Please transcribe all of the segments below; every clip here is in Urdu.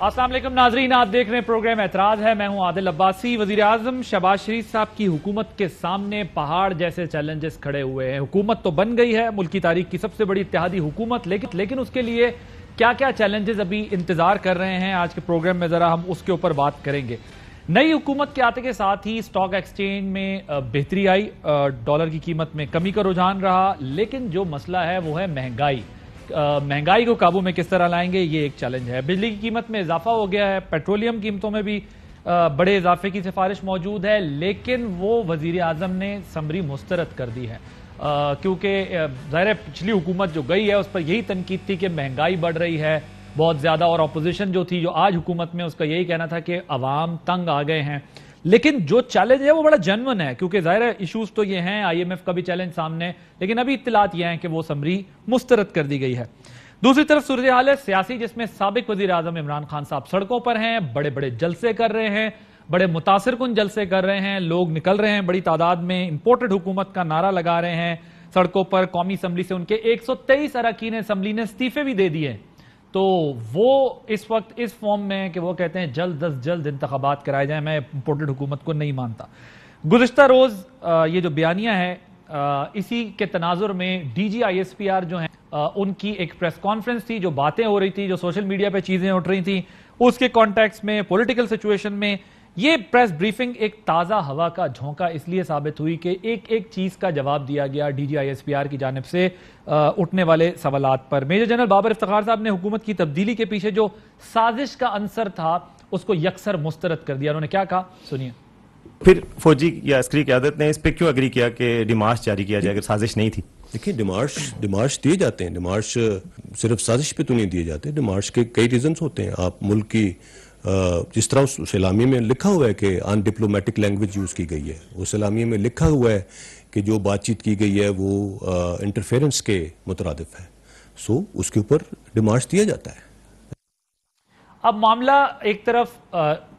السلام علیکم ناظرین، آپ دیکھ رہے ہیں پروگرام اعتراض ہے۔ میں ہوں عادل عباسی۔ وزیر اعظم شہباز شریف صاحب کی حکومت کے سامنے پہاڑ جیسے چیلنجز کھڑے ہوئے ہیں۔ حکومت تو بن گئی ہے، ملک کی تاریخ کی سب سے بڑی اتحادی حکومت، لیکن اس کے لیے کیا کیا چیلنجز ابھی انتظار کر رہے ہیں، آج کے پروگرام میں ذرا ہم اس کے اوپر بات کریں گے۔ نئی حکومت کے آتے کے ساتھ ہی سٹاک ایکسچینج میں بہتری آئی، ڈالر کی قیمت میں کمی کا رجحان رہا، لیکن جو مسئلہ ہے وہ ہے مہنگائی کو قابو میں کس طرح لائیں گے، یہ ایک چیلنج ہے۔ بجلی کی قیمت میں اضافہ ہو گیا ہے، پیٹرولیم قیمتوں میں بھی بڑے اضافے کی سفارش موجود ہے، لیکن وہ وزیر اعظم نے سمری مسترد کر دی ہے، کیونکہ ظاہر پچھلی حکومت جو گئی ہے اس پر یہی تنقید تھی کہ مہنگائی بڑھ رہی ہے بہت زیادہ، اور اپوزیشن جو تھی جو آج حکومت میں، اس کا یہی کہنا تھا کہ عوام تنگ آ گئے ہیں۔ لیکن جو چیلنج ہے وہ بڑا جنون ہے، کیونکہ ظاہر ایشوز تو یہ ہیں، آئی ایم ایف کا بھی چیلنج سامنے، لیکن ابھی اطلاعات یہ ہیں کہ وہ سمری مسترد کر دی گئی ہے۔ دوسری طرف صورتحال ہے سیاسی، جس میں سابق وزیر اعظم عمران خان صاحب سڑکوں پر ہیں، بڑے بڑے جلسے کر رہے ہیں، بڑے متاثر کن جلسے کر رہے ہیں، لوگ نکل رہے ہیں بڑی تعداد میں، امپورٹڈ حکومت کا نعرہ لگا رہے ہیں سڑکوں پر۔ قومی اسمبلی سے ان کے 123 اراکین اسمبلی نے استعفے بھی دے دیے، تو وہ اس وقت اس فارم میں کہ وہ کہتے ہیں جلد از جلد انتخابات کرائے جائیں۔ میں امپورٹڈ حکومت کو نہیں مانتا۔ گزشتہ روز یہ جو بیانیہ ہے، اسی کے تناظر میں D G I S P R جو ہیں، ان کی ایک پریس کانفرنس تھی، جو باتیں ہو رہی تھی، جو سوشل میڈیا پہ چیزیں اٹھ رہی تھیں، اس کے کانٹیکس میں، پولیٹیکل سچویشن میں یہ پریس بریفنگ ایک تازہ ہوا کا جھونکا اس لیے ثابت ہوئی کہ ایک چیز کا جواب دیا گیا D G I S P R کی جانب سے اٹھنے والے سوالات پر۔ میجر جنرل بابر افتخار صاحب نے حکومت کی تبدیلی کے پیچھے جو سازش کا عنصر تھا اس کو یکسر مسترد کر دیا۔ انہوں نے کیا کہا، سنیے۔ پھر فوجی یا عسکری قیادت نے اس پہ کیوں اگری کیا کہ ڈیمارش جاری کیا جائے اگر سازش نہیں تھی؟ دیکھیں، ڈیمارش دیے جاتے ہیں، ڈیمارش صرف سازش پہ تو نہیں دیے جاتے، ڈیمارش کے کئی ریزنز ہوتے ہیں۔ آپ ملک کی جس طرح اس اعلامیے میں لکھا ہوا ہے کہ ان ڈپلومیٹک لینگویج یوز کی گئی ہے، اس اعلامیے میں لکھا ہوا ہے کہ جو بات چیت کی گئی ہے وہ انٹرفیرنس کے مترادف ہے، سو اس کے اوپر ڈیمارش دیا جاتا ہے۔ اب معاملہ ایک طرف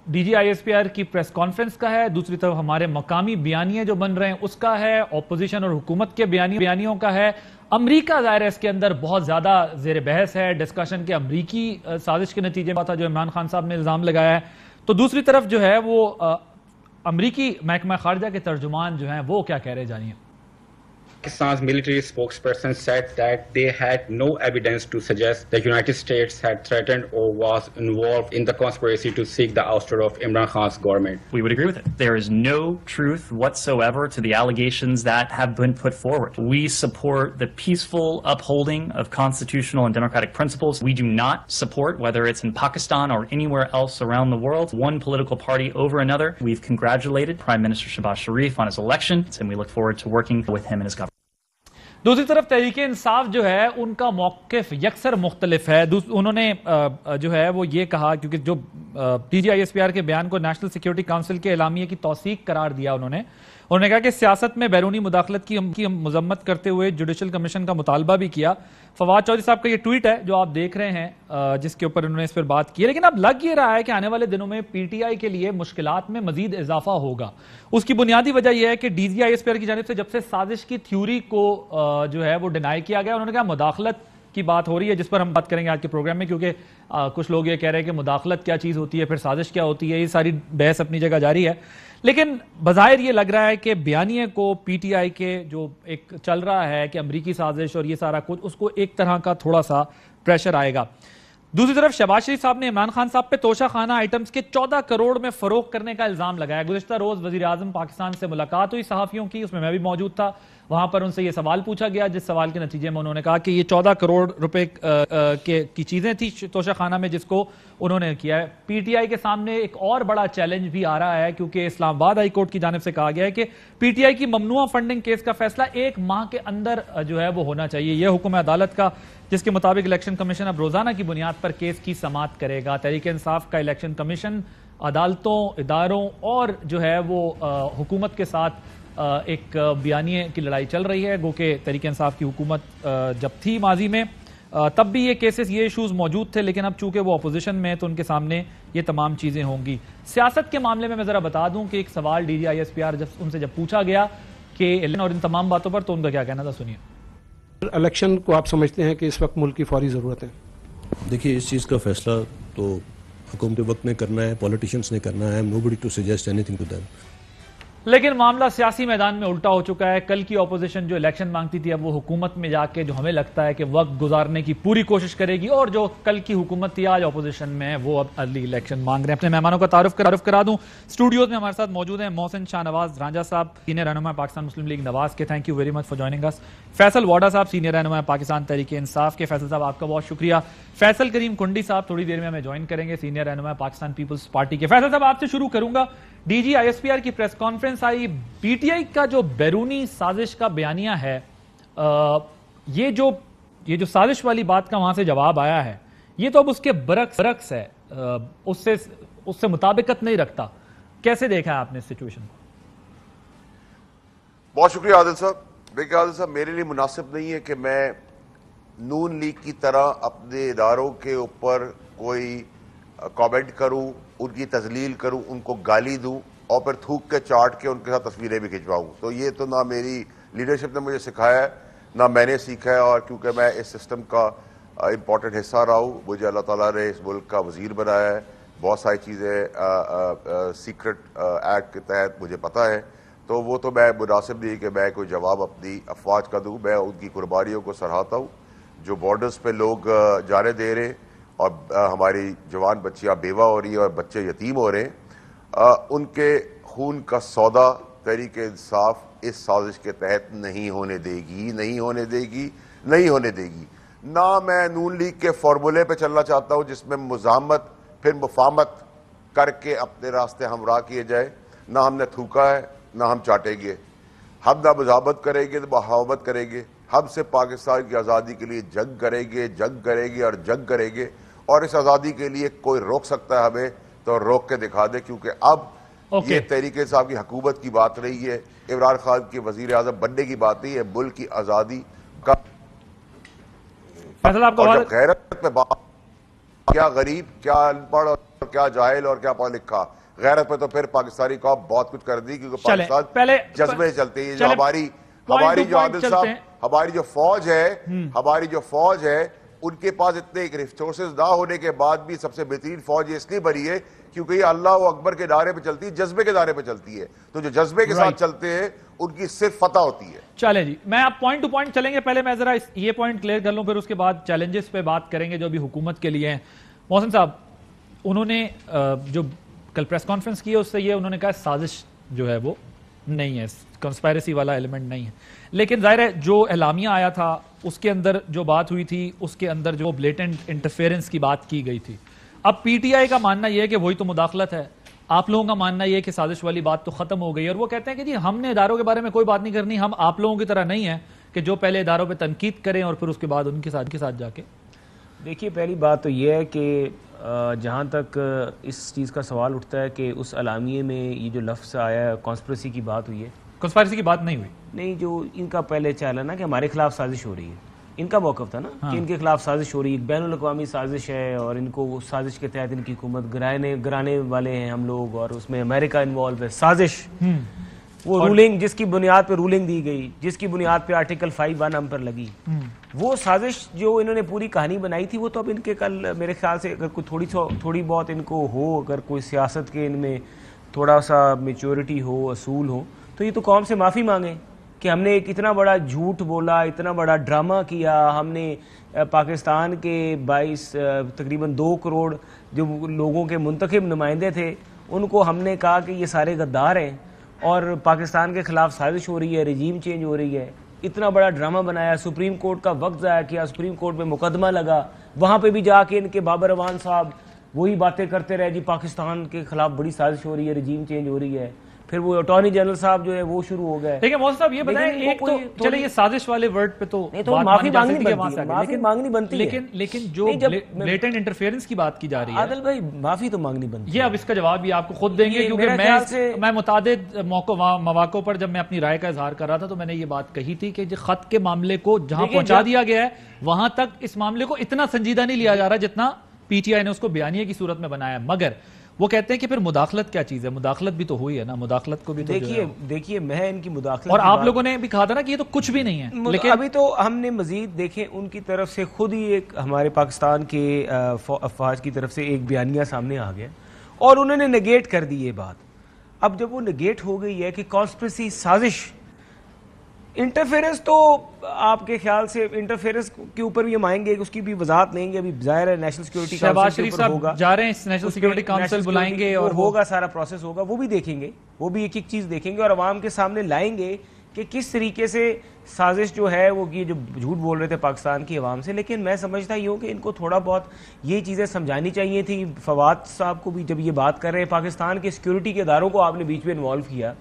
D G I S P R کی پریس کانفرنس کا ہے، دوسری طرف ہمارے مقامی بیانیے جو بن رہے ہیں اس کا ہے، اپوزیشن اور حکومت کے بیانیوں کا ہے۔ امریکہ ظاہر ہے اس کے اندر بہت زیادہ زیر بحث ہے، ڈسکشن کے امریکی سازش کے نتیجے میں تھا جو عمران خان صاحب نے الزام لگایا ہے۔ تو دوسری طرف جو ہے وہ امریکی محکمہ خارجہ کے ترجمان جو ہیں وہ کیا کہہ رہے جانیے۔ Pakistan's military spokesperson said that they had no evidence to suggest the United States had threatened or was involved in the conspiracy to seek the ouster of Imran Khan's government. We would agree with it. There is no truth whatsoever to the allegations that have been put forward. We support the peaceful upholding of constitutional and democratic principles. We do not support, whether it's in Pakistan or anywhere else around the world, one political party over another. We've congratulated Prime Minister Shehbaz Sharif on his election, and we look forward to working with him and his government. دوسری طرف تحریک انصاف جو ہے ان کا موقف یکسر مختلف ہے۔ انہوں نے جو ہے وہ یہ کہا، کیونکہ جو D G I S P R کے بیان کو نیشنل سیکیورٹی کونسل کے اعلامیے کی توثیق قرار دیا، انہوں نے کہا کہ سیاست میں بیرونی مداخلت کی مذمت کرتے ہوئے جوڈیشل کمیشن کا مطالبہ بھی کیا۔ فواد چودھری صاحب کا یہ ٹویٹ ہے جو آپ دیکھ رہے ہیں، جس کے اوپر انہوں نے اس پر بات کی ہے، لیکن اب لگ یہ رہا ہے کہ آنے والے دنوں میں پی ٹی آئی کے لیے مشکلات میں مزید اضافہ ہوگا۔ اس کی بنیادی وجہ یہ ہے کہ D G I S P R کی جانب سے جب سے سازش کی تھیوری کو جو ہے وہ ڈینائی کیا گیا، انہوں نے کہا مداخلت کی بات ہو رہی ہے، جس پر ہم بات کریں گے آج کے پروگرام میں، کیونکہ کچھ لوگ یہ کہہ رہے ہیں کہ مداخلت کیا چیز ہوتی ہے، پھر سازش کیا ہوتی ہے، یہ ساری بحث اپنی جگہ جاری ہے۔ لیکن بظاہر یہ لگ رہا ہے کہ بیانیے کو پی ٹی آئی کے جو ایک چل رہا ہے کہ امریکی سازش اور یہ سارا کچھ، اس کو ایک طرح کا تھوڑا سا پریشر آئے گا۔ دوسری طرف شہباز شریف صاحب نے عمران خان صاحب پہ توشہ خانہ آئٹمز کے 14 کروڑ میں فروخت کرنے کا الزام لگایا۔ گزشتہ روز وزیر اعظم پاکستان سے ملاقات ہوئی صحافیوں کی، اس میں بھی موجود تھا، وہاں پر ان سے یہ سوال پوچھا گیا، جس سوال کے نتیجے میں انہوں نے کہا کہ یہ 14 کروڑ روپے کی چیزیں تھیں توشہ خانہ میں، جس کو انہوں نے کیا ہے۔ پی ٹی آئی کے سامنے ایک اور بڑا چیلنج بھی آ رہا ہے، کیونکہ اسلام آباد ہائی کورٹ کی جانب سے کہا گیا ہے کہ پی ٹی آئی کی ممنوعہ فنڈنگ کیس کا فیصلہ 1 ماہ کے اندر جو ہے وہ ہونا چاہیے۔ یہ حکم ہے عدالت کا، جس کے مطابق الیکشن کمیشن اب روزانہ کی بنیاد پر کیس کی سماعت کرے گا۔ تحریک انصاف کا الیکشن کمیشن عدالتوں، اداروں اور جو ہے وہ حکومت کے ساتھ ایک بیانیے کی لڑائی چل رہی ہے، گو کہ تحریک انصاف کی حکومت جب تھی ماضی میں تب بھی یہ کیسز، یہ ایشوز موجود تھے، لیکن اب چونکہ وہ اپوزیشن میں تو ان کے سامنے یہ تمام چیزیں ہوں گی۔ سیاست کے معاملے میں ذرا بتا دوں کہ ایک سوال D G I S P R ان سے جب پوچھا گیا کہ اور ان تمام باتوں پر، تو ان کا کیا کہنا تھا، سنیے۔ الیکشن کو آپ سمجھتے ہیں کہ اس وقت ملک کی فوری ضرورت ہے؟ دیکھیے، اس چیز کا فیصلہ تو حکومت وقت نے کرنا ہے, پولیٹیشینس نے کرنا ہے. I am nobody to suggest anything to them. لیکن معاملہ سیاسی میدان میں الٹا ہو چکا ہے. کل کی اپوزیشن جو الیکشن مانگتی تھی اب وہ حکومت میں جا کے جو ہمیں لگتا ہے کہ وقت گزارنے کی پوری کوشش کرے گی, اور جو کل کی حکومت تھی آج اپوزیشن میں ہے وہ اب ارلی الیکشن مانگ رہے ہیں. اپنے مہمانوں کا تعارف کرا دوں. اسٹوڈیوز میں ہمارے ساتھ موجود ہیں محسن شاہ نواز رانجھا صاحب, سینئر رہنما پاکستان مسلم لیگ نواز کے, thank you very much for joining us. Faisal Vawda صاحب, سینئر رہنما پاکستان تحریک انصاف کے. فیصل صاحب آپ کا بہت شکریہ. فیصل کریم کنڈی صاحب تھوڑی دیر میں ہمیں جوائن کریں گے, سینئر رہنما پاکستان پیپلز پارٹی کے. فیصل صاحب آپ سے شروع کروں گا. D G I S P R کی پریس کانفرنس آئی, پی ٹی آئی کا جو بیرونی سازش کا بیانیہ ہے, یہ جو سازش والی بات کا وہاں سے جواب آیا ہے, یہ تو اب اس کے برعکس ہے, اس سے مطابقت نہیں رکھتا. کیسے دیکھا ہے آپ نے اس سچویشن کو؟ بہت شکریہ عادل صاحب. دیکھیں عادل صاحب, میرے لیے مناسب نہیں ہے کہ میں نون لیگ کی طرح اپنے اداروں کے اوپر کوئی کامنٹ کروں, ان کی تذلیل کروں, ان کو گالی دوں اور پھر تھوک کے چاٹ کے ان کے ساتھ تصویریں بھی کھنچواؤں. تو یہ تو نہ میری لیڈرشپ نے مجھے سکھایا ہے, نہ میں نے سیکھا ہے, اور کیونکہ میں اس سسٹم کا امپورٹنٹ حصہ رہا ہوں, مجھے اللہ تعالیٰ نے اس ملک کا وزیر بنایا ہے, بہت ساری چیزیں سیکرٹ ایکٹ کے تحت مجھے پتہ ہے, تو وہ تو میں مناسب نہیں کہ میں کوئی جواب اپنی افواج کا دوں. میں ان کی قربانیوں کو سراہتا ہوں جو بارڈرز پہ لوگ جانے دے رہے ہیں, اور ہماری جوان بچیاں بیوہ ہو رہی ہیں اور بچے یتیم ہو رہے ہیں. ان کے خون کا سودا تحریک انصاف اس سازش کے تحت نہیں ہونے دے گی. نہ میں نون لیگ کے فارمولے پہ چلنا چاہتا ہوں جس میں مزاحمت پھر مفاہمت کر کے اپنے راستے ہمراہ کیے جائے. نہ ہم نے تھوکا ہے نہ ہم چاٹیں گے. ہم نہ مزاحمت کریں گے نہ محاومت کریں گے. ہم سے پاکستان کی آزادی کے لیے جنگ کریں گے, اور اس آزادی کے لیے کوئی روک سکتا ہے ہمیں تو روک کے دکھا دے, کیونکہ اب یہ تحریک انصاف کی حکومت کی بات رہی ہے, عمران خان کے وزیر اعظم بننے کی بات نہیں ہے, ملک کی آزادی کا. اور جب غیرت میں بات, کیا غریب, کیا ان پڑھ, اور کیا جاہل, اور کیا پڑھ لکھا, غیرت پہ تو پھر پاکستانی قوم بہت کچھ کر دی, کیونکہ پاکستان جذبے چلتے ہیں. ہماری جو عادل صاحب, ہماری جو فوج ہے ان کے پاس اتنے ریسورسز نہ ہونے کے بعد بھی سب سے بہترین فوج اس لیے بنی ہے کیونکہ یہ اللہ اکبر کے دائرے پہ چلتی ہے, جذبے کے دائرے پہ چلتی ہے. تو جو جذبے کے ساتھ چلتے ہیں ان کی صرف فتح ہوتی ہے. چلیں جی, میں آپ پوائنٹ ٹو پوائنٹ چلیں گے. پہلے میں ذرا یہ پوائنٹ کلیئر کر لوں, پھر اس کے بعد چیلنجز پہ بات کریں گے جو بھی حکومت کے لیے ہیں. محسن صاحب, انہوں نے جو کل پریس کانفرنس کی ہے اس سے یہ انہوں نے کہا سازش جو ہے وہ نہیں ہے, کنسپائرسی والا ایلیمنٹ نہیں ہے. لیکن ظاہر ہے جو اعلامیہ آیا تھا اس کے اندر جو بات ہوئی تھی, اس کے اندر جو بلیٹنٹ انٹرفیئرنس کی بات کی گئی تھی. اب پی ٹی آئی کا ماننا یہ ہے کہ وہی تو مداخلت ہے, آپ لوگوں کا ماننا یہ ہے کہ سازش والی بات تو ختم ہو گئی, اور وہ کہتے ہیں کہ جی ہم نے اداروں کے بارے میں کوئی بات نہیں کرنی, ہم آپ لوگوں کی طرح نہیں ہیں کہ جو پہلے اداروں پہ تنقید کریں اور پھر اس کے بعد ان کے ساتھ جا کے. دیکھیے, پہلی بات تو یہ ہے کہ جہاں تک اس چیز کا سوال اٹھتا ہے کہ اس اعلامیے میں یہ جو لفظ آیا ہے کانسپریسی کی بات ہوئی ہے, کنسپائرسی کی بات نہیں ہوئی. نہیں, جو ان کا پہلے چال ہے نا کہ ہمارے خلاف سازش ہو رہی ہے, ان کا موقف تھا نا کہ ان کے خلاف سازش ہو رہی ہے, بین الاقوامی سازش ہے, اور ان کو سازش کے تحت ان کی حکومت گرانے والے ہیں ہم لوگ, اور اس میں امریکہ انوالو ہے. سازش وہ رولنگ جس کی بنیاد پہ رولنگ دی گئی, جس کی بنیاد پہ آرٹیکل 5(1) ہم پر لگی, وہ سازش جو انہوں نے پوری کہانی بنائی تھی وہ تو اب ان کے کل میرے خیال سے اگر کوئی تھوڑی بہت ان کو ہو, اگر کوئی سیاست کے ان میں تھوڑا سا میچورٹی ہو, اصول ہو, تو یہ تو قوم سے معافی مانگیں کہ ہم نے ایک اتنا بڑا جھوٹ بولا, اتنا بڑا ڈرامہ کیا. ہم نے پاکستان کے 22 تقریباً 2 کروڑ جو لوگوں کے منتخب نمائندے تھے ان کو ہم نے کہا کہ یہ سارے غدار ہیں اور پاکستان کے خلاف سازش ہو رہی ہے, رجیم چینج ہو رہی ہے. اتنا بڑا ڈرامہ بنایا, سپریم کورٹ کا وقت ضائع کیا, سپریم کورٹ میں مقدمہ لگا, وہاں پہ بھی جا کے ان کے بابر اعوان صاحب وہی باتیں کرتے رہے, جی پاکستان کے خلاف بڑی سازش ہو رہی ہے, رجیم چینج ہو رہی ہے. پھر وہ اٹارنی جنرل صاحب جو ہے وہ شروع ہو گئے. لیکن محسن صاحب یہ بتائیں, ایک تو چلے یہ سازش والے ورڈ پہ تو معافی مانگنی بنتی ہے, لیکن جو بلیٹنٹ انٹرفیئرنس کی بات کی جا رہی ہے عادل بھائی, معافی تو مانگنی بنتی ہے. یہ اب اس کا جواب بھی آپ کو خود دیں گے, کیونکہ میں متعدد مواقع پر جب میں اپنی رائے کا اظہار کر رہا تھا تو میں نے یہ بات کہی تھی کہ خط کے معاملے کو جہاں پہنچا دیا گیا ہے وہاں تک اس معاملے کو اتنا سنجیدہ نہیں لیا جا رہا جتنا پی ٹی آئی نے اس کو بیانیے کی صورت میں بنایا. مگر وہ کہتے ہیں کہ پھر مداخلت کیا چیز ہے؟ مداخلت بھی تو ہوئی ہے نا، مداخلت کو بھی تو دیکھیے میں ان کی مداخلت اور آپ لوگوں نے بھی کہا تھا نا کہ یہ تو کچھ بھی نہیں ہے، لیکن ابھی تو ہم نے مزید دیکھیں ان کی طرف سے خود ہی ایک ہمارے پاکستان کے افواج کی طرف سے ایک بیانیہ سامنے آ گیا اور انہوں نے نگیٹ کر دی یہ بات. اب جب وہ نگیٹ ہو گئی ہے کہ کانسپریسی سازش، انٹرفیرنس تو آپ کے خیال سے انٹرفیرنس کے اوپر بھی ہم آئیں گے، اس کی بھی وضاحت لیں گے. ابھی ظاہر ہے نیشنل سیکورٹی شہباز شریف صاحب جا رہے ہیں نیشنل سیکورٹی کونسل بلائیں گے اور ہوگا سارا پروسیس ہوگا، وہ بھی دیکھیں گے، وہ بھی ایک ایک چیز دیکھیں گے اور عوام کے سامنے لائیں گے کہ کس طریقے سے سازش جو ہے وہ یہ جو جھوٹ بول رہے تھے پاکستان کی عوام سے. لیکن میں سمجھتا ہوں کہ ان کو تھوڑا بہت یہ چیزیں سمجھانی چاہیے تھی. فواد صاحب کو بھی جب یہ بات کر رہے ہیں، پاکستان کے سیکورٹی کے اداروں کو آپ نے بیچ میں انوالو کیا،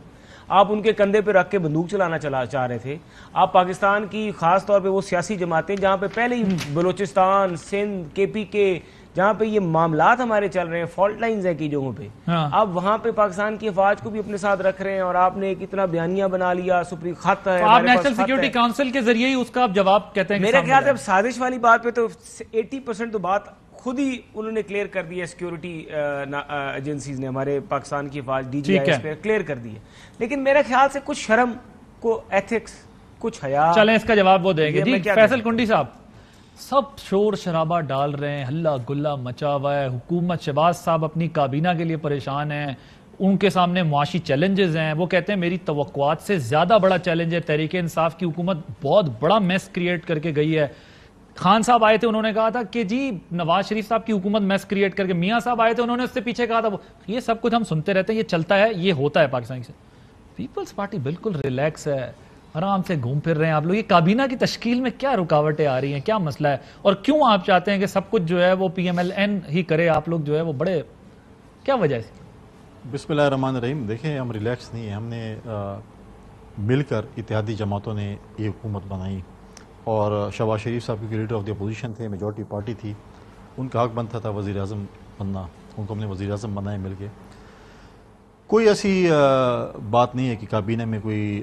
آپ ان کے کندھے پہ رکھ کے بندوق چلانا چاہ رہے تھے. آپ پاکستان کی خاص طور پہ وہ سیاسی جماعتیں جہاں پہ پہلے ہی بلوچستان، سندھ، کے پی کے، جہاں پہ یہ معاملات ہمارے چل رہے ہیں، فالٹ لائنز ہیں کی جگہوں پہ، آپ وہاں پہ پاکستان کی افواج کو بھی اپنے ساتھ رکھ رہے ہیں اور آپ نے ایک اتنا بیانیہ بنا لیا، سپریم خط ہے، آپ نیشنل سیکورٹی کونسل کے ذریعے ہی اس کا آپ جواب کہتے ہیں. میرے خیال سے اب سازش والی بات پہ تو 80% تو بات خود ہی انہوں نے کلیئر کر دی ہے، سیکورٹی ایجنسیز نے، ہمارے پاکستان کی افواج ڈی جی آئی ایس پہ کلیئر کر دی ہے. لیکن میرے خیال سے کچھ شرم کو ایتھکس، کچھ حیا، چلیں اس کا جواب وہ دیں گے. جی فیصل کنڈی صاحب، سب شور شرابہ ڈال رہے ہیں، ہلا گلا مچا ہوا ہے، حکومت شہباز صاحب اپنی کابینہ کے لیے پریشان ہیں، ان کے سامنے معاشی چیلنجز ہیں. وہ کہتے ہیں میری توقعات سے زیادہ بڑا چیلنج ہے، تحریک انصاف کی حکومت بہت بڑا میس کریٹ کر کے گئی ہے. خان صاحب آئے تھے، انہوں نے کہا تھا کہ جی نواز شریف صاحب کی حکومت میس کریٹ کر کے، میاں صاحب آئے تھے، انہوں نے اس سے پیچھے کہا تھا. یہ سب کچھ ہم سنتے رہتے ہیں، یہ چلتا ہے، یہ ہوتا ہے پاکستان سے. پیپلز پارٹی بالکل ریلیکس ہے، آرام سے گھوم پھر رہے ہیں آپ لوگ. یہ کابینہ کی تشکیل میں کیا رکاوٹیں آ رہی ہیں، کیا مسئلہ ہے، اور کیوں آپ چاہتے ہیں کہ سب کچھ جو ہے وہ پی ایم ایل این ہی کرے؟ آپ لوگ جو ہے وہ بڑے، کیا وجہ ہے؟ بسم اللہ الرحمن الرحیم. دیکھیں ہم ریلیکس نہیں ہیں، ہم نے مل کر اتحادی جماعتوں نے یہ حکومت بنائی اور شہباز شریف صاحب کی لیڈر آف دی اپوزیشن تھے، میجورٹی پارٹی تھی، ان کا حق بنتا تھا وزیر اعظم بننا، ان کو ہم نے وزیر اعظم بنائے مل کے. کوئی ایسی بات نہیں ہے کہ کابینہ میں کوئی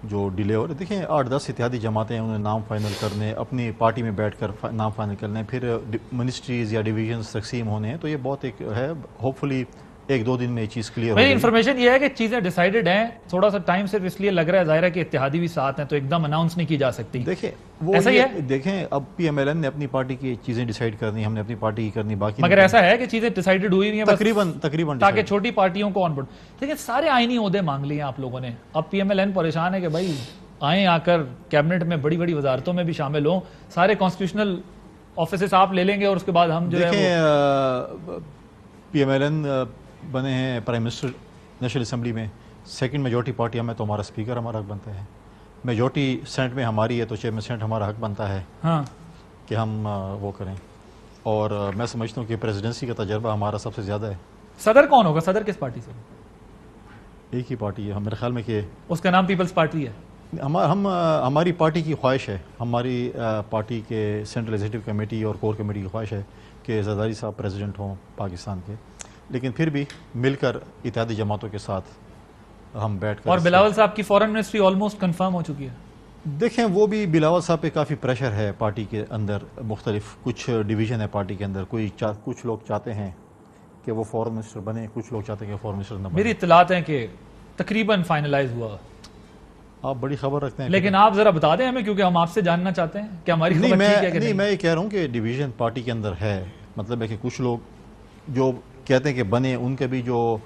جو ڈیلے ہو رہے. دیکھیں 8-10 اتحادی جماعتیں ہیں، انہیں نام فائنل کرنے، اپنی پارٹی میں بیٹھ کر نام فائنل کرنے، پھر منسٹریز یا ڈویژنز تقسیم ہونے ہیں. تو یہ بہت ایک ہے، ہوپ فلی 1-2 دن میں یہ چیز کلیئر ہو میری جائے گی. انفارمیشن یہ ہے کہ چیزیں ڈیسائیڈڈ ہیں، تھوڑا سا ٹائم صرف اس لیے لگ رہا ہے، ظاہر ہے کہ اتحادی بھی ساتھ ہیں تو ایک دم اناؤنس نہیں کی جا سکتی. دیکھیں وہ ایسا ہی ہے. دیکھیں اب پی ایم ایل این نے اپنی پارٹی کی چیزیں ڈیسائیڈ کرنی، ہم نے اپنی پارٹی کی کرنی، باقی مگر ایسا ہے کہ چیزیں ڈیسائیڈڈ ہوئی نہیں ہیں تقریباً تاکہ چھوٹی پارٹیوں کو آن بورڈ. دیکھیں سارے آئینی عہدے مانگ لیے آپ لوگوں نے. اب پی ایم ایل این پریشان ہے کہ بھائی آئیں، آ کر کیبنٹ میں بڑی بڑی وزارتوں میں بھی شامل ہوں، سارے کانسٹیٹیوشنل آفیسز آپ لے لیں گے اور اس کے بعد ہم جو ہے دیکھیں پی ایم ایل این بنے ہیں پرائم منسٹر نیشنل اسمبلی میں، سیکنڈ میجورٹی پارٹی ہمیں تو ہمارا اسپیکر ہمارا حق بنتا ہے. میجورٹی سینٹ میں ہماری ہے تو چیئرمین سینٹ ہمارا حق بنتا ہے کہ ہم وہ کریں. اور میں سمجھتا ہوں کہ پریزیڈنسی کا تجربہ ہمارا سب سے زیادہ ہے. صدر کون ہوگا؟ صدر کس پارٹی سے؟ ایک ہی پارٹی ہے میرے خیال میں کہ اس کا نام پیپلز پارٹی ہے. ہماری پارٹی کی خواہش ہے، ہماری پارٹی کے سینٹرل ایگزیکٹو کمیٹی اور کور کمیٹی کی خواہش ہے کہ زرداری صاحب پریزیڈنٹ ہوں پاکستان کے. لیکن پھر بھی مل کر اتحادی جماعتوں کے ساتھ ہم بیٹھ کر. اور بلاول صاحب کی فورن منسٹری آلموسٹ کنفرم ہو چکی ہے. دیکھیں وہ بھی بلاول صاحب پہ کافی پریشر ہے پارٹی کے اندر، مختلف کچھ ڈویژن ہے پارٹی کے اندر. کچھ لوگ چاہتے ہیں کہ وہ فورن منسٹر بنے، کچھ لوگ چاہتے ہیں کہ فورن منسٹر نہ بنے. میری اطلاعات ہیں کہ تقریباً فائنلائز ہوا. آپ بڑی خبر رکھتے ہیں، لیکن آپ ذرا بتا دیں ہمیں، کیونکہ ہم آپ سے جاننا چاہتے ہیں کہ ہماری خبر ٹھیک ہے کہ نہیں. میں یہ کہہ رہا ہوں کہ ڈویژن پارٹی کے اندر ہے. مطلب ہے کہ کچھ لوگ جو کہتے ہیں کہ بنے، ان کے بھی جو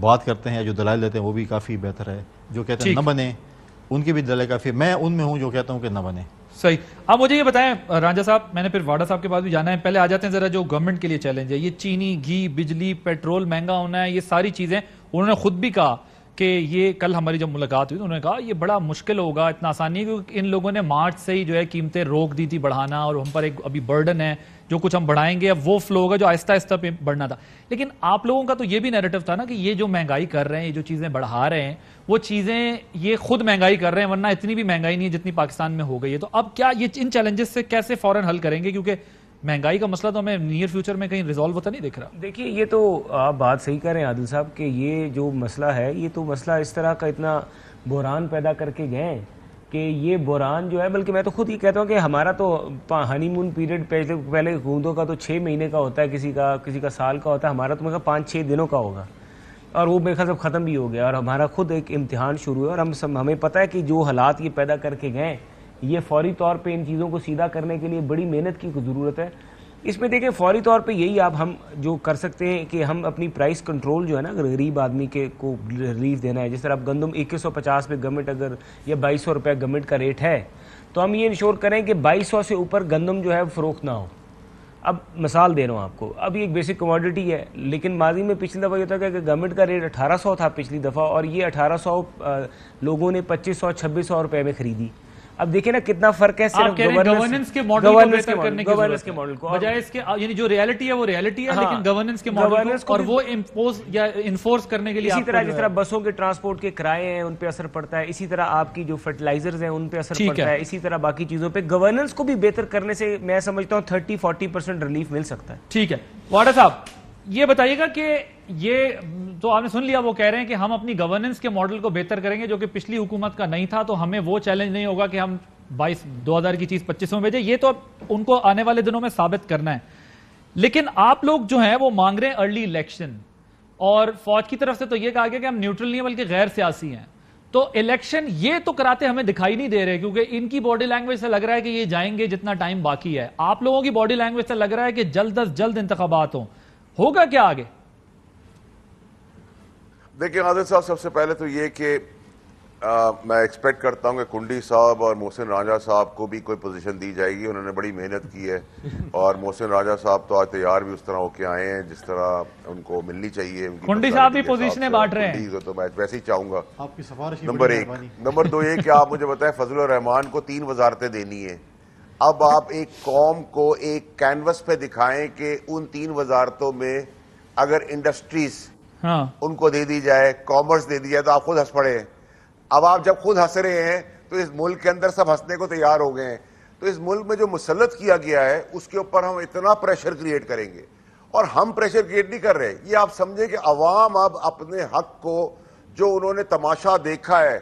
بات کرتے ہیں، جو دلائل دیتے ہیں وہ بھی کافی بہتر ہے. جو کہتے ہیں نہ بنے، ان کی بھی دلائل کافی. میں ان میں ہوں جو کہتا ہوں کہ نہ بنے. صحیح. اب مجھے یہ بتائیں رانجھا صاحب، میں نے پھر واڈا صاحب کے پاس بھی جانا ہے، پہلے آ جاتے ہیں ذرا جو گورنمنٹ کے لیے چیلنج ہے. یہ چینی، گھی، بجلی، پیٹرول مہنگا ہونا ہے، یہ ساری چیزیں انہوں نے خود بھی کہا کہ یہ کل ہماری جب ملاقات ہوئی تو انہوں نے کہا یہ بڑا مشکل ہوگا، اتنا آسان نہیں ہے، کیونکہ ان لوگوں نے مارچ سے ہی جو ہے قیمتیں روک دی تھی بڑھانا، اور ہم پر ایک ابھی برڈن ہے، جو کچھ ہم بڑھائیں گے اب وہ فلو ہوگا جو آہستہ آہستہ پہ بڑھنا تھا. لیکن آپ لوگوں کا تو یہ بھی نیریٹو تھا نا کہ یہ جو مہنگائی کر رہے ہیں، یہ جو چیزیں بڑھا رہے ہیں، وہ چیزیں یہ خود مہنگائی کر رہے ہیں، ورنہ اتنی بھی مہنگائی نہیں ہے جتنی پاکستان میں ہو گئی ہے. تو اب کیا یہ ان چیلنجز سے کیسے فوراً حل کریں گے؟ کیونکہ مہنگائی کا مسئلہ تو ہمیں نیئر فیوچر میں کہیں ریزالو ہوتا نہیں دکھ رہا. دیکھیے یہ تو آپ بات صحیح کر رہے ہیں عادل صاحب کہ یہ جو مسئلہ ہے، یہ تو مسئلہ اس طرح کا اتنا بحران پیدا کر کے گئے کہ یہ بحران جو ہے، بلکہ میں تو خود یہ کہتا ہوں کہ ہمارا تو ہنی مون پیریڈ پہلے حکومتوں کا تو 6 مہینے کا ہوتا ہے، کسی کا سال کا ہوتا ہے، ہمارا تو میرے خیال 5-6 دنوں کا ہوگا، اور وہ میرے خیال سے ختم بھی ہو گیا، اور ہمارا خود ایک امتحان شروع ہے، اور ہمیں پتہ ہے کہ جو حالات یہ پیدا کر کے گئے، یہ فوری طور پہ ان چیزوں کو سیدھا کرنے کے لیے بڑی محنت کی ضرورت ہے۔ اس میں دیکھیں فوری طور پہ یہی آپ ہم جو کر سکتے ہیں کہ ہم اپنی پرائس کنٹرول جو ہے نا، اگر غریب آدمی کو ریلیف دینا ہے، جس طرح اب گندم 2150 پہ گورنمنٹ اگر یا 2200 روپے گورنمنٹ کا ریٹ ہے، تو ہم یہ انشور کریں کہ 2200 سے اوپر گندم جو ہے فروخت نہ ہو۔ اب مثال دے رہا ہوں آپ کو، اب یہ ایک بیسک کموڈٹی ہے، لیکن ماضی میں پچھلی دفعہ یہ ہوتا ہے کہ گورنمنٹ کا ریٹ 1800 تھا پچھلی دفعہ، اور یہ 1800 لوگوں نے 2500-2600 روپے میں خریدی۔ اب دیکھیں نا کتنا فرق ہے، صرف گورننس کے ماڈل کو بہتر کرنے کی ضرورت ہے، بجائے اس کے یعنی جو ریالٹی ہے وہ ریالٹی ہے، لیکن گورننس کے ماڈل کو اور وہ امپوز یا انفورس کرنے کے لیے اسی طرح جس طرح بسوں کے ٹرانسپورٹ کے کرائے ہیں ان پہ اثر پڑتا ہے، اسی طرح آپ کی جو فرٹیلائزرز ہیں ان پہ اثر پڑتا ہے، اسی طرح باقی چیزوں پہ گورننس کو بھی بہتر کرنے سے میں سمجھتا ہوں 30-40% ریلیف مل سکتا ہے۔ ٹھیک ہے واڈا صاحب، یہ بتائیے گا کہ یہ تو آپ نے سن لیا، وہ کہہ رہے ہیں کہ ہم اپنی گورننس کے ماڈل کو بہتر کریں گے جو کہ پچھلی حکومت کا نہیں تھا، تو ہمیں وہ چیلنج نہیں ہوگا کہ ہم 2000 کی چیز 2500 میں بھیجیں، یہ تو ان کو آنے والے دنوں میں ثابت کرنا ہے۔ لیکن آپ لوگ جو ہیں وہ مانگ رہے ہیں ارلی الیکشن، اور فوج کی طرف سے تو یہ کہا گیا کہ ہم نیوٹرل نہیں ہیں بلکہ غیر سیاسی ہیں، تو الیکشن یہ تو کراتے ہمیں دکھائی نہیں دے رہے، کیونکہ ان کی باڈی لینگویج سے لگ رہا ہے کہ یہ جائیں گے جتنا ٹائم باقی ہے، آپ لوگوں کی باڈی لینگویج سے لگ رہا ہے کہ جلد از جلد انتخابات ہوں، ہوگا کیا آگے؟ دیکھیں عادل صاحب، سب سے پہلے تو یہ کہ میں ایکسپیکٹ کرتا ہوں کہ کنڈی صاحب اور محسن راجہ صاحب کو بھی کوئی پوزیشن دی جائے گی، انہوں نے بڑی محنت کی ہے، اور محسن راجہ صاحب تو آج تیار بھی اس طرح ہو کے آئے ہیں جس طرح ان کو ملنی چاہیے۔ کنڈی صاحب بھی پوزیشنیں بانٹ رہے ہیں، تو میں ویسے ہی چاہوں گا آپ کی سفارش نمبر 1۔ نمبر 2 یہ کہ آپ مجھے بتائیں فضل الرحمان کو 3 وزارتیں دینی ہیں، اب آپ ایک قوم کو ایک کینوس پہ دکھائیں کہ ان 3 وزارتوں میں اگر انڈسٹریز ان کو دے دی جائے، کامرس دے دی جائے، تو آپ خود ہنس پڑے ہیں۔ اب آپ جب خود ہنس رہے ہیں تو اس ملک کے اندر سب ہنسنے کو تیار ہو گئے ہیں، تو اس ملک میں جو مسلط کیا گیا ہے اس کے اوپر ہم اتنا پریشر کریٹ کریں گے، اور ہم پریشر کریٹ نہیں کر رہے، یہ آپ سمجھیں کہ عوام اب اپنے حق کو جو انہوں نے تماشا دیکھا ہے،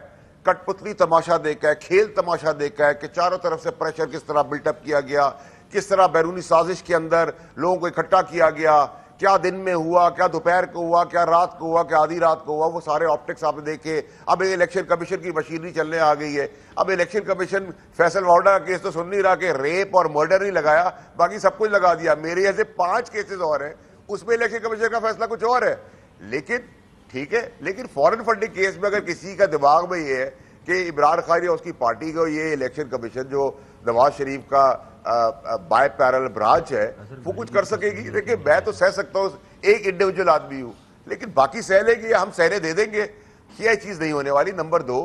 کٹ پتلی تماشا دیکھا ہے، کھیل تماشا دیکھا ہے کہ چاروں طرف سے پریشر کس طرح بلٹ اپ کیا گیا، کس طرح بیرونی سازش کے اندر لوگوں کو اکٹھا کیا گیا، کیا دن میں ہوا، کیا دوپہر کو ہوا، کیا رات کو ہوا، کیا آدھی رات کو ہوا، وہ سارے آپٹکس آپ نے دیکھے۔ اب الیکشن کمیشن کی مشینری چلنے آ گئی ہے، اب الیکشن کمیشن فیصل واڈا کا کیس تو سن نہیں رہا کہ ریپ اور مرڈر نہیں لگایا، باقی سب کچھ لگا دیا، میرے ایسے 5 کیسز اور ہیں، اس میں الیکشن کمیشن کا فیصلہ کچھ اور ہے۔ لیکن ٹھیک ہے، لیکن فورن فنڈنگ کیس میں اگر کسی کا دماغ میں یہ ہے کہ عمران خان یا اس کی پارٹی کو یہ الیکشن کمیشن جو نواز شریف کا بائی پیرل برانچ ہے وہ کچھ کر سکے گی، دیکھیں میں تو سہ سکتا ہوں، ایک انڈیویجول آدمی ہوں، لیکن باقی سہ لیں گے، ہم سہنے دے دیں گے، یہ چیز نہیں ہونے والی۔ نمبر 2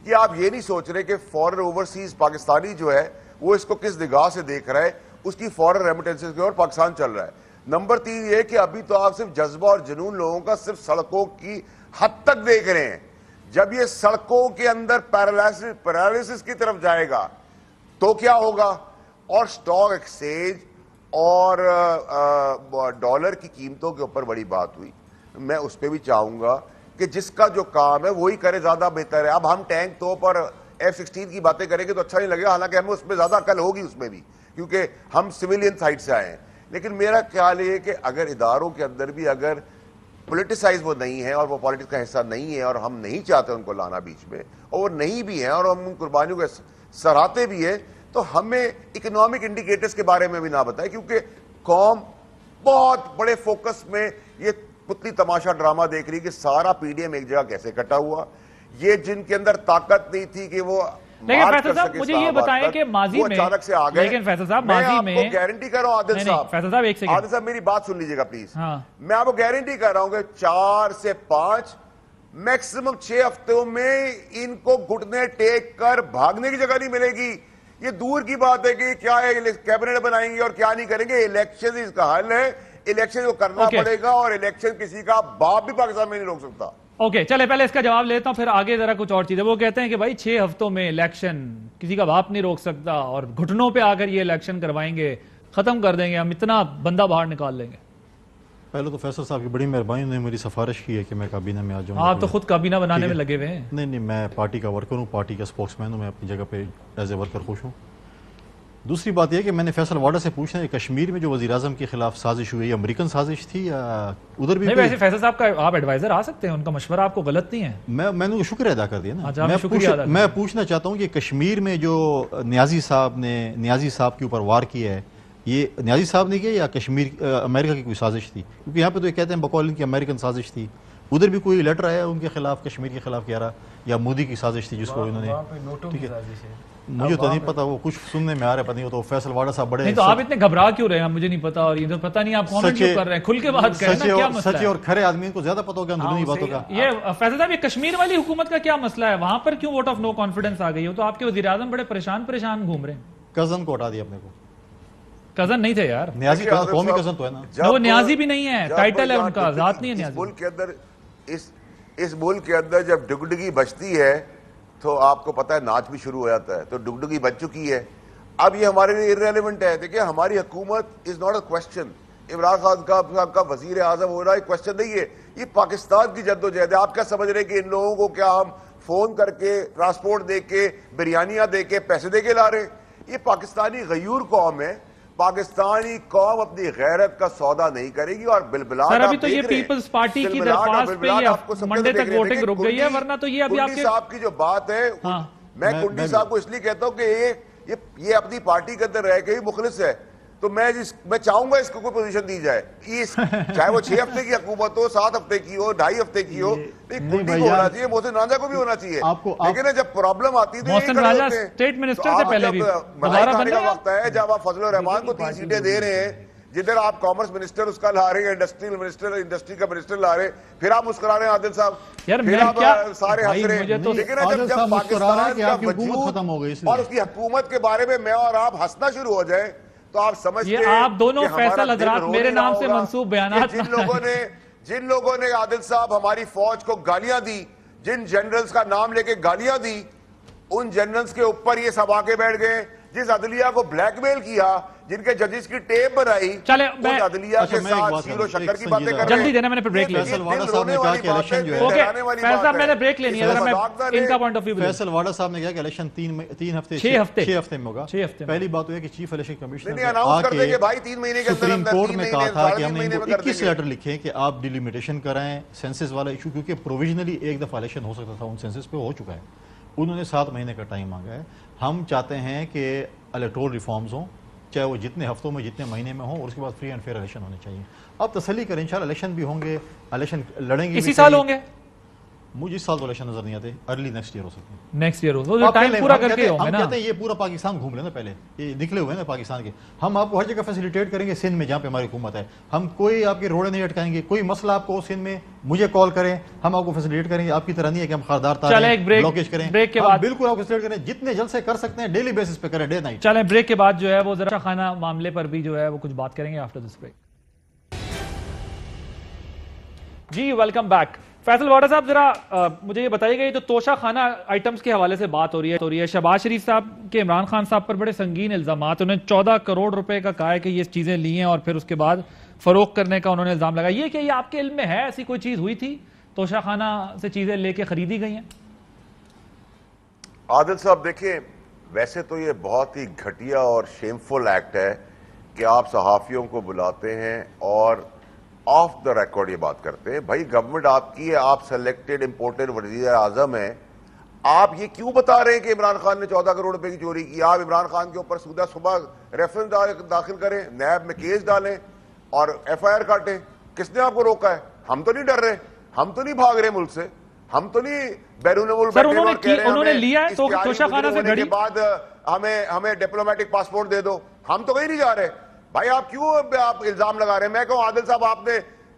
کہ آپ یہ نہیں سوچ رہے کہ فورن اوورسیز پاکستانی جو ہے وہ اس کو کس نگاہ سے دیکھ رہا ہے، اس کی فورن ریمیٹنسز کے اور پاکستان چل رہا ہے۔ نمبر 3 یہ کہ ابھی تو آپ صرف جذبہ اور جنون لوگوں کا صرف سڑکوں کی حد تک دیکھ رہے ہیں، جب یہ سڑکوں کے اندر پیرالائسس کی طرف جائے گا تو کیا ہوگا؟ اور سٹاک ایکسچینج اور ڈالر کی قیمتوں کے اوپر بڑی بات ہوئی، میں اس پہ بھی چاہوں گا کہ جس کا جو کام ہے وہی کرے، زیادہ بہتر ہے۔ اب ہم ٹینک توپ اور F-16 کی باتیں کریں گے تو اچھا نہیں لگے گا، حالانکہ ہمیں اس میں زیادہ عقل ہوگی اس میں بھی، کیونکہ ہم سویلین سائٹ سے آئے ہیں۔ لیکن میرا خیال یہ ہے کہ اگر اداروں کے اندر بھی اگر پولیٹیسائز وہ نہیں ہے اور وہ پالیٹکس کا حصہ نہیں ہے، اور ہم نہیں چاہتے ان کو لانا بیچ میں، اور وہ نہیں بھی ہیں اور ہم ان قربانیوں کو سراہتے بھی ہیں، تو ہمیں اکنامک انڈیکیٹرز کے بارے میں بھی نہ بتائیں، کیونکہ قوم بہت بڑے فوکس میں یہ پتلی تماشا ڈرامہ دیکھ رہی کہ سارا پی ڈی ایم ایک جگہ کیسے کٹا ہوا، یہ جن کے اندر طاقت نہیں تھی کہ وہ لیکن فیصل صاحب مجھے یہ بتائیں کہ ماضی میں اچانک سے آ گئے، لیکن فیصل صاحب ماضی میں میں آپ کو گارنٹی کر رہا ہوں عادل صاحب، فیصل صاحب ایک سیکنڈ، عادل صاحب میری بات سن لیجئے گا پلیز، میں آپ کو گارنٹی کر رہا ہوں کہ 4 سے 5 میکسیمم 6 ہفتوں میں ان کو گھٹنے ٹیک کر بھاگنے کی جگہ نہیں ملے گی۔ یہ دور کی بات ہے کہ کیا کیبنٹ بنائیں گے اور کیا نہیں کریں گے، الیکشن اس کا حل ہے، الیکشن کو کرنا پڑے گا، اور الیکشن کسی کا باپ بھی پاکستان میں نہیں روک سکتا۔ اوکے چلے پہلے اس کا جواب لیتا ہوں، پھر آگے ذرا کچھ اور چیزیں۔ وہ کہتے ہیں کہ بھائی 6 ہفتوں میں الیکشن کسی کا باپ نہیں روک سکتا، اور گھٹنوں پہ آ کر یہ الیکشن کروائیں گے، ختم کر دیں گے، ہم اتنا بندہ باہر نکال لیں گے۔ پہلے تو فیصل صاحب کی بڑی مہربانی نے میری سفارش کی ہے کہ میں کابینہ میں آ جاؤں. آپ تو خود کابینہ بنانے میں لگے ہوئے ہیں. نہیں میں پارٹی کا ورکر ہوں, پارٹی کا اسپوکس مین ہوں, میں اپنی جگہ پہ ایز اے ورکر خوش ہوں. دوسری بات یہ کہ میں نے فیصل واڈا سے پوچھنا ہے کشمیر میں جو وزیر اعظم کے خلاف سازش ہوئی, یہ امریکن سازش تھی یا ادھر بھی؟ نہیں ویسے فیصل صاحب کا آپ ایڈوائزر آ سکتے ہیں, ان کا مشورہ آپ کو غلط نہیں ہے. میں نے شکریہ ادا کر دیا نا. شکریہ میں پوچھنا چاہتا ہوں کہ کشمیر میں جو نیازی صاحب کے اوپر وار کیا ہے, یہ نیازی صاحب نے کیا یا کشمیر امریکہ کی کوئی سازش تھی؟ کیونکہ یہاں پہ تو یہ کہتے ہیں بقول ان کی امریکن سازش تھی. ادھر بھی کوئی لیٹر آیا ان کے خلاف, کشمیر کے خلاف کہہ رہا, یا مودی کی سازش تھی جس کو انہوں نے؟ مجھے تو نہیں پتا, وہ کچھ سننے میں آ رہا ہے, پتہ نہیں. وہ تو فیصل واڈا صاحب بڑے نہیں, تو آپ اتنے گھبرا کیوں رہے ہیں مجھے نہیں پتا, اور یہ پتہ نہیں آپ کامنٹ کیوں کر رہے ہیں, کھل کے بات کریں نا, کیا مسئلہ ہے؟ سچے اور کھرے آدمی کو زیادہ پتہ ہوگا اندرونی باتوں کا. یہ فیصل صاحب یہ کشمیر والی حکومت کا کیا مسئلہ ہے, وہاں پر کیوں ووٹ آف نو کانفیڈنس آ گئی ہو؟ تو آپ کے وزیر اعظم بڑے پریشان گھوم رہے ہیں. کزن کو ہٹا دیا اپنے کو. کزن نہیں تھے یار, نیازی قومی کزن تو ہے نا. وہ نیازی بھی نہیں ہے, ٹائٹل ہے ان کا, ذات نہیں ہے نیازی. ملک کے اندر اس ملک کے اندر جب ڈگڈگی بچتی ہے تو آپ کو پتہ ہے ناچ بھی شروع ہو جاتا ہے. تو ڈگڈگی بچ چکی ہے, اب یہ ہمارے لیے irrelevant ہے. دیکھیں ہماری حکومت is not a question. Imran Khan صاحب کا وزیر اعظم ہو رہا ہے کوشچن نہیں ہے, یہ پاکستان کی جدوجہد ہے. آپ کیا سمجھ رہے ہیں کہ ان لوگوں کو کیا ہم فون کر کے, ٹرانسپورٹ دے کے, بریانیاں دے کے, پیسے دے کے لا رہے ہیں؟ یہ پاکستانی غیور قوم ہے. پاکستانی قوم اپنی غیرت کا سودا نہیں کرے گی. اور بلبلات سر ابھی تو یہ پیپلز پارٹی کی درخواست پہ یہ منڈے تک ووٹنگ رک گئی ہے, ورنہ تو یہ ابھی آپ کے صاحب کی جو بات ہے, میں کنڈی صاحب کو اس لیے کہتا ہوں کہ یہ اپنی پارٹی کے اندر رہ کے ہی مخلص ہے. تو میں چاہوں گا اس کو کوئی پوزیشن دی جائے, چاہے وہ 6 ہفتے کی حکومت ہو, 7 ہفتے کی ہو, 2.5 ہفتے کی ہو. کنڈی کو ہونا چاہیے, محسن رانجھا کو بھی ہونا چاہیے. لیکن جب پرابلم آتی ہے محسن رانجھا اسٹیٹ منسٹر سے پہلے بھی ملائی کھانے کا وقت ہے, جب آپ فضل الرحمان کو 3 سیٹیں دے رہے ہیں, جدھر آپ کامرس منسٹر اس کا لا رہے ہیں, انڈسٹریل منسٹر انڈسٹری کا منسٹر لا رہے ہیں, پھر آپ مسکرا رہے ہیں عادل صاحب, پھر آپ سارے ہنس رہے ہیں. لیکن جب پاکستان کا وجود اور اس کی حکومت کے بارے میں میں اور آپ ہنسنا شروع ہو جائیں تو آپ سمجھتے ہیں آپ دونوں فیصل حضرات میرے نام سے منسوب بیانات, جن لوگوں نے عادل صاحب ہماری فوج کو گالیاں دی, جن جنرلز کا نام لے کے گالیاں دی, ان جنرلز کے اوپر یہ سب آ کے بیٹھ گئے. جس عدلیہ کو بلیک میل کیا, جن کے ججز کی ٹیپ بنائی, اس عدلیہ کے ساتھ شیر و شکر کی باتیں کر رہے ہیں. جلدی دینا, میں نے پھر بریک لیا. فیصل واڈا صاحب نے کہا کہ الیکشن جو ہے, فیصل صاحب میں نے بریک لینی ہے, ذرا میں ان کا point of view. Faisal Vawda صاحب نے کہا کہ الیکشن 6 ہفتے میں ہوگا. پہلی بات یہ ہے کہ چیف الیکشن کمیشنر نے اناؤنس کر دے کہ بھائی 3 مہینے کے اندر سپریم کورٹ میں کہا تھا کہ ہم نے 21 لیٹر لکھے کہ آپ ڈیلیمیٹیشن کرائیں سینسس والا ایشو, کیونکہ پروویژنلی ایک دفعہ الیکشن ہو سکتا تھا, ان سینسس پہ ہو چکا ہے. انہوں نے 7 مہینے کا ٹائم مانگا ہے. ہم چاہتے ہیں کہ الیکٹورل ریفارمز ہوں, چاہے وہ جتنے ہفتوں میں جتنے مہینے میں ہوں, اور اس کے بعد فری اینڈ فیئر الیکشن ہونے چاہیے. اب تسلی کریں, انشاءاللہ الیکشن بھی ہوں گے, الیکشن لڑیں گے. اسی سال ہوں گے؟ مجھے اس سال تو الیکشن نظر نہیں آتے, ارلی نیکسٹ ایئر ہو سکتے ہیں. نیکسٹ ایئر ہو, ٹائم پورا کر کے ہوں گے نا. ہم کہتے ہیں یہ پورا پاکستان گھوم لینا, پہلے یہ نکلے ہوئے ہیں نا پاکستان کے. ہم آپ کو ہر جگہ فیسیلیٹیٹ کریں گے, سندھ میں جہاں پہ ہماری حکومت ہے. ہم کوئی آپ کے روڑے نہیں اٹکائیں گے. کوئی مسئلہ آپ کو سندھ میں مجھے کال کریں, ہم آپ کو فیسیلیٹیٹ کریں گے. آپ کی طرح نہیں ہے کہ ہم خاردار تاریں بلوکیج کریں. بالکل آپ کو فیسیلیٹ کریں, جتنے جلد سے کر سکتے ہیں ڈیلی بیسس پہ کریں, ڈے نائٹ. چلیں بریک کے بعد جو ہے وہ ذرا خانہ معاملے پر بھی جو ہے وہ کچھ بات کریں گے آفٹر دس بریک. جی ویلکم بیک. فیصل واڈا صاحب ذرا مجھے یہ بتائیے گا, یہ تو توشہ خانہ آئٹمز کے حوالے سے بات ہو رہی ہے. شہباز شریف صاحب کے عمران خان صاحب پر بڑے سنگین الزامات, انہیں 14 کروڑ روپے کا کہا ہے کہ یہ چیزیں لی ہیں اور پھر اس کے بعد فروخت کرنے کا انہوں نے الزام لگایا. یہ کہ یہ آپ کے علم میں ہے, ایسی کوئی چیز ہوئی تھی توشہ خانہ سے چیزیں لے کے خریدی گئی ہیں؟ عادل صاحب دیکھیں, ویسے تو یہ بہت ہی گھٹیا اور شیمفل ایکٹ ہے کہ آپ صحافیوں کو بلاتے ہیں اور آف دا ریکارڈ یہ بات کرتے ہیں. بھائی گورنمنٹ آپ کی ہے, آپ سلیکٹڈ امپورٹڈ وزیر اعظم ہیں, آپ یہ کیوں بتا رہے ہیں کہ عمران خان نے 14 کروڑ روپے کی چوری کی؟ آپ عمران خان کے اوپر صبح ریفرنس داخل کریں, نیب میں کیس ڈالیں اور ایف آئی آر کاٹیں. کس نے آپ کو روکا ہے؟ ہم تو نہیں ڈر رہے, ہم تو نہیں بھاگ رہے ملک سے, ہم تو نہیں بیرون ملک بیٹھے اور کہہ رہے ہیں کے بعد ہمیں ڈپلومیٹک پاسپورٹ دے دو. ہم تو کہیں نہیں جا رہے. بھائی آپ کیوں آپ الزام لگا رہے ہیں؟ میں کہوں عادل صاحب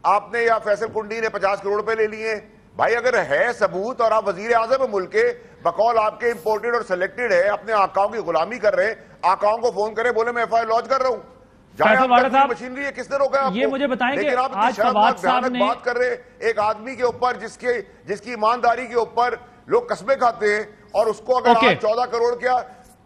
آپ نے یا فیصل کنڈی نے 50 کروڑ روپے لے لیے. بھائی اگر ہے ثبوت اور آپ وزیر اعظم ملک کے, بقول آپ کے امپورٹڈ اور سلیکٹڈ ہے, اپنے آقاؤں کی غلامی کر رہے ہیں, آقاؤں کو فون کرے بولے میں ایف آئی آر لانچ کر رہا ہوں. مشینری ہے, کس نے روکا ہے آپ کو؟ یہ مجھے بتائیں کہ آج فواد صاحب نے بات کر رہے ایک آدمی کے اوپر جس کی ایمانداری کے اوپر لوگ قسمیں کھاتے ہیں, اور اس کو اگر آپ 14 کروڑ کیا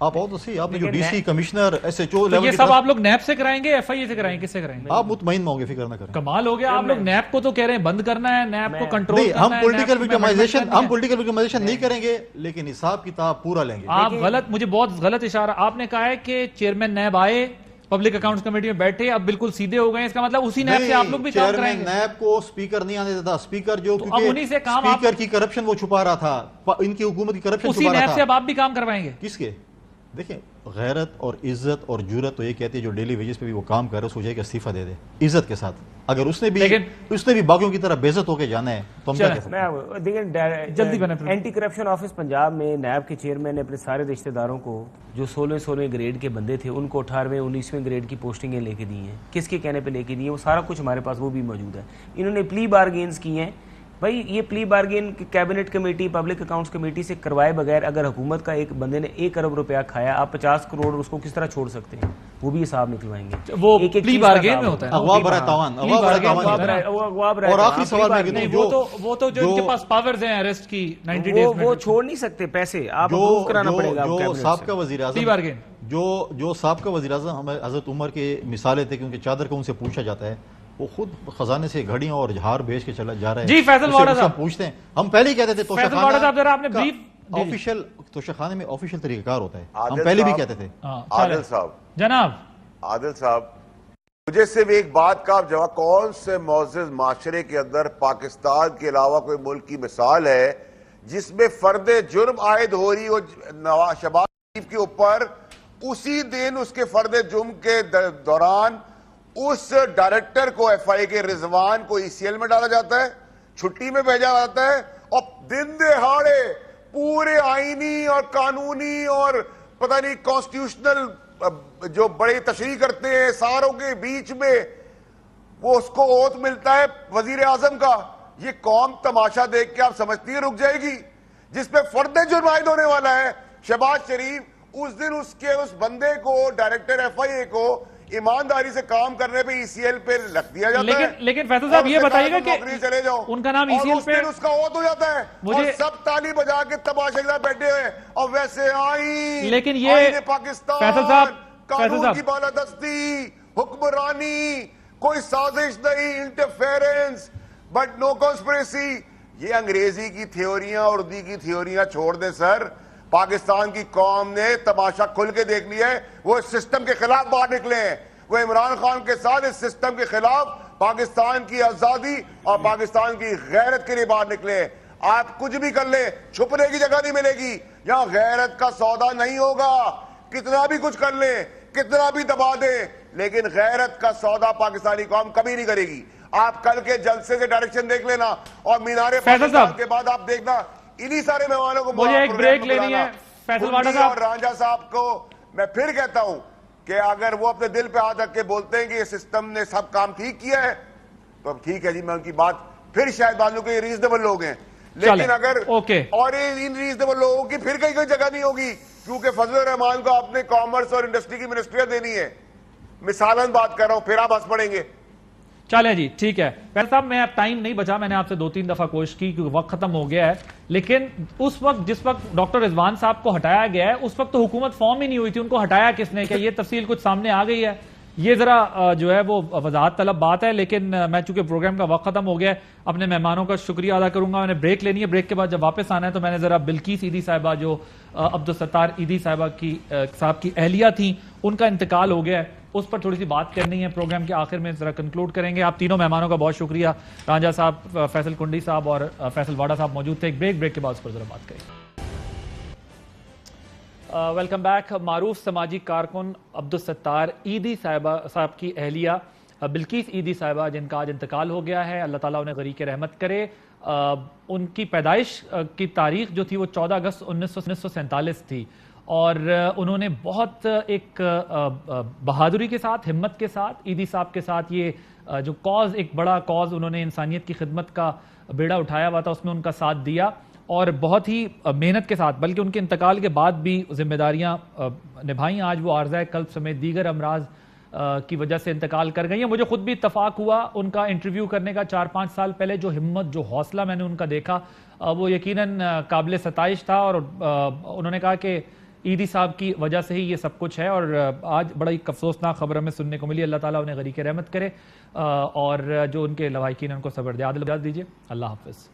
آپ آؤ تو صحیح، آپ نے جو D C commissioner S H O level یہ سب آپ لوگ نیب سے کرائیں گے ایف آئی اے سے کرائیں گے، کس سے کرائیں گے؟ آپ مطمئن ہوں گے، فکر نہ کریں. کمال ہو گیا، آپ لوگ نیب کو تو کہہ رہے ہیں بند کرنا ہے، نیب کو کنٹرول نہیں، کرنا ہے. ہم پولیٹیکل وکٹمائزیشن نہیں کریں گے، لیکن حساب کتاب پورا لیں گے. آپ غلط، مجھے بہت غلط اشارہ آپ نے کہا ہے کہ چیئرمین نیب آئے، پبلک اکاؤنٹس کمیٹی میں بیٹھے، اب بالکل سیدھے ہو گئے، اس کا مطلب اسی نیب سے آپ لوگ بھی کام کرائیں گے. چیئرمین نیب کو سپیکر نہیں آنے دیتا، سپیکر جو انہی سے کام سپیکر کی کرپشن وہ چھپا رہا تھا، ان کی حکومت کی کرپشن اسی چھپا رہا نیب تھا. سے اب آپ بھی کام کروائیں گے؟ کس کے؟ دیکھیں، غیرت اور عزت اور جرت تو یہ کہتی ہے جو ڈیلی ویجز پہ بھی وہ کام کر رہا ہے اس کو چاہیے کہ استعفیٰ دے دے عزت کے ساتھ. اگر اس نے بھی باقیوں کی طرح بے عزت ہو کے جانا ہے تو ہم کیا کہہ سکتے ہیں؟ دیکھیں، اینٹی کرپشن آفس پنجاب میں نیب کے چیئرمین نے اپنے سارے رشتہ داروں کو جو 16ویں گریڈ کے بندے تھے ان کو 18ویں 19ویں گریڈ کی پوسٹنگیں لے کے دی ہیں. کس کے کہنے پہ لے کے دی ہیں؟ وہ سارا کچھ ہمارے پاس وہ بھی موجود ہے. انہوں نے پلی بارگینز کی ہیں. بھائی یہ پلی bargain cabinet committee public accounts committee سے کروائے بغیر اگر حکومت کا ایک بندے نے 1 ارب روپیہ کھایا، آپ 50 کروڑ اس کو کس طرح چھوڑ سکتے ہیں؟ وہ بھی حساب نکلوائیں گے. وہ پلی بارگین میں ہوتا ہے اغوا برائے تاوان. اور آخری سوال میں وہ تو جو ان کے پاس پاورز ہیں اریسٹ کی 90 ڈیز میں وہ چھوڑ نہیں سکتے پیسے، آپ اپروو کرانا پڑے گا. جو سابقہ وزیر اعظم جو سابقہ وزیر اعظم حضرت عمر کے مثالیں تھے کہ ان کے چادر کو ان سے پوچھا جاتا ہے، وہ خود خزانے سے گھڑیاں اور ہار بیچ کے چلا جا رہا ہے. جی فیصل واڑہ صاحب پوچھتے ہیں، ہم پہلے ہی کہتے تھے آفیشل توشہ خانے میں آفیشیل طریقہ کار ہوتا ہے، ہم پہلے بھی کہتے تھے. عادل صاحب، جناب عادل صاحب، مجھے صرف ایک بات کا جواب، کون سے معزز معاشرے کے اندر پاکستان کے علاوہ کوئی ملک کی مثال ہے جس میں فرد جرم عائد ہو رہی ہو شہباز شریف کے اوپر، اسی دن اس کے فرد جرم کے دوران اس ڈائریکٹر کو ایف آئی کے رضوان کو ای سی ایل میں ڈالا جاتا ہے، چھٹی میں بھیجا جاتا ہے، اور دن دہاڑے پورے آئینی اور قانونی اور پتہ نہیں کانسٹیٹیوشنل جو بڑے تشریح کرتے ہیں ساروں کے بیچ میں وہ اس کو اوت ملتا ہے وزیر اعظم کا. یہ قوم تماشا دیکھ کے آپ سمجھتی ہے رک جائے گی؟ جس پہ فرد جرم عائد ہونے والا ہے شہباز شریف، اس دن اس بندے کو ڈائریکٹر ایف آئی اے کو ایمانداری سے کام کرنے پہ ای سی ایل پہ لکھ دیا جاتا ہے. لیکن فیصل صاحب یہ بتائیے گا کہ چلے جاؤ، ان کا نام ای سی ایل پہ اس کا اوت ہو جاتا ہے اور سب تالی بجا کے تماشا بیٹھے ہوئے، اور ویسے لیکن یہ پاکستان، فیصل صاحب قانون کی بالادستی، حکمرانی، کوئی سازش نہیں، انٹرفیرنس بٹ نو کانسپریسی. یہ انگریزی کی تھیوریاں اردو کی تھیوریاں چھوڑ دیں سر. پاکستان کی قوم نے تماشا کھل کے دیکھ لیا ہے، وہ اس سسٹم کے خلاف باہر نکلے ہیں. وہ عمران خان کے ساتھ اس سسٹم کے خلاف پاکستان کی آزادی اور پاکستان کی غیرت کے لیے باہر نکلے ہیں. آپ کچھ بھی کر لیں، چھپنے کی جگہ نہیں ملے گی. یہاں غیرت کا سودا نہیں ہوگا. کتنا بھی کچھ کر لیں، کتنا بھی دبا دیں، لیکن غیرت کا سودا پاکستانی قوم کبھی نہیں کرے گی. آپ کل کے جلسے سے ڈائریکشن دیکھ لینا اور مینار پاکستان کے بعد آپ دیکھنا انہی سارے مہمانوں کو مجھے ایک بریک لینی ہے. فیصل واڑہ صاحب اور رانجھا صاحب کو میں پھر کہتا ہوں کہ اگر وہ اپنے دل پہ ہاتھ رکھ کے بولتے ہیں کہ یہ سسٹم نے سب کام ٹھیک کیا ہے تو اب ٹھیک ہے جی، میں ان کی بات پھر شاید مان لوں کہ یہ ریزنیبل لوگ ہیں، لیکن اگر اور ان ریزنیبل لوگوں کی پھر کہیں کوئی جگہ نہیں ہوگی، کیونکہ فضل الرحمان کو اپنے کامرس اور انڈسٹری کی منسٹریاں دینی ہے. مثالاً بات کر رہا ہوں، پھر آپ ہنس پڑیں گے. چلیں جی ٹھیک ہے. فیصل صاحب میں اب ٹائم نہیں بچا، میں نے آپ سے 2-3 دفعہ کوشش کی کیونکہ وقت ختم ہو گیا ہے، لیکن اس وقت جس وقت ڈاکٹر رضوان صاحب کو ہٹایا گیا ہے اس وقت تو حکومت فارم ہی نہیں ہوئی تھی. ان کو ہٹایا کس نے؟ کیا یہ تفصیل کچھ سامنے آ گئی ہے؟ یہ ذرا جو ہے وہ وضاحت طلب بات ہے. لیکن میں چونکہ پروگرام کا وقت ختم ہو گیا ہے اپنے مہمانوں کا شکریہ ادا کروں گا. میں نے بریک لینی ہے، بریک کے بعد جب واپس آنا ہے تو میں نے ذرا بلقیس ایدھی صاحبہ جو عبدالستار ایدھی صاحبہ صاحب کی اہلیہ تھیں، ان کا انتقال ہو گیا ہے، اس پر تھوڑی سی بات کرنی ہے. پروگرام کے آخر میں ذرا کنکلوڈ کریں گے. آپ تینوں مہمانوں کا بہت شکریہ. رانجھا صاحب، فیصل کنڈی صاحب اور فیصل واڑہ صاحب موجود تھے. ایک بریک کے بعد اس پر ذرا بات کریں. Welcome back. معروف سماجی کارکن عبدالستار ایدھی صاحب کی اہلیہ بلقیس ایدھی صاحبہ جن کا آج انتقال ہو گیا ہے، اللہ تعالیٰ انہیں غریق رحمت کرے. ان کی پیدائش کی تاریخ جو تھی وہ 14 اگست 1947 تھی، اور انہوں نے بہت ایک بہادری کے ساتھ، ہمت کے ساتھ، ایدھی صاحب کے ساتھ یہ جو کاز، ایک بڑا کاز انہوں نے انسانیت کی خدمت کا بیڑا اٹھایا ہوا تھا، اس میں ان کا ساتھ دیا اور بہت ہی محنت کے ساتھ، بلکہ ان کے انتقال کے بعد بھی ذمہ داریاں نبھائیں. آج وہ عارضہ قلب سمیت دیگر امراض کی وجہ سے انتقال کر گئی ہیں. مجھے خود بھی اتفاق ہوا ان کا انٹرویو کرنے کا 4-5 سال پہلے. جو ہمت، جو حوصلہ میں نے ان کا دیکھا وہ یقیناً قابل ستائش تھا. اور انہوں نے کہا کہ عیدی صاحب کی وجہ سے ہی یہ سب کچھ ہے، اور آج بڑا ایک افسوسناک خبر ہمیں سننے کو ملی. اللہ تعالیٰ انہیں غریق رحمت کرے اور جو ان کے لواحقین ان کو صبر دے. عادل اجازت دیجیے، اللہ حافظ.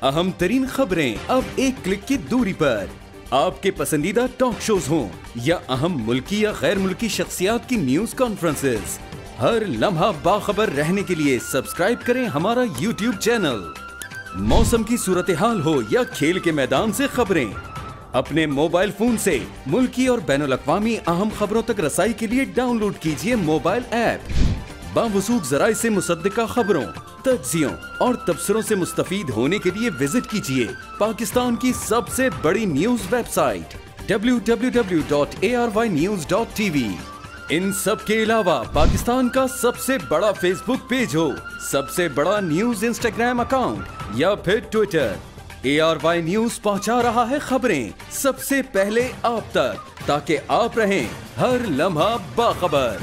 اہم ترین خبریں اب ایک کلک کی دوری پر. آپ کے پسندیدہ ٹاک شوز ہوں یا اہم ملکی یا غیر ملکی شخصیات کی نیوز کانفرنسز، ہر لمحہ باخبر رہنے کے لیے سبسکرائب کریں ہمارا یوٹیوب چینل. موسم کی صورتحال ہو یا کھیل کے میدان سے خبریں، اپنے موبائل فون سے ملکی اور بین الاقوامی اہم خبروں تک رسائی کے لیے ڈاؤن لوڈ کیجیے موبائل ایپ. باوثوق ذرائع سے مصدقہ خبروں، تجزیوں اور تبصروں سے مستفید ہونے کے لیے وزٹ کیجیے پاکستان کی سب سے بڑی نیوز ویب سائٹ www.arYnews.tv. ان سب کے علاوہ پاکستان کا سب سے بڑا فیس بک پیج ہو، سب سے بڑا نیوز انسٹاگرام اکاؤنٹ یا پھر ٹویٹر، ARY نیوز پہنچا رہا ہے خبریں سب سے پہلے آپ تک، تاکہ آپ رہیں ہر لمحہ باخبر.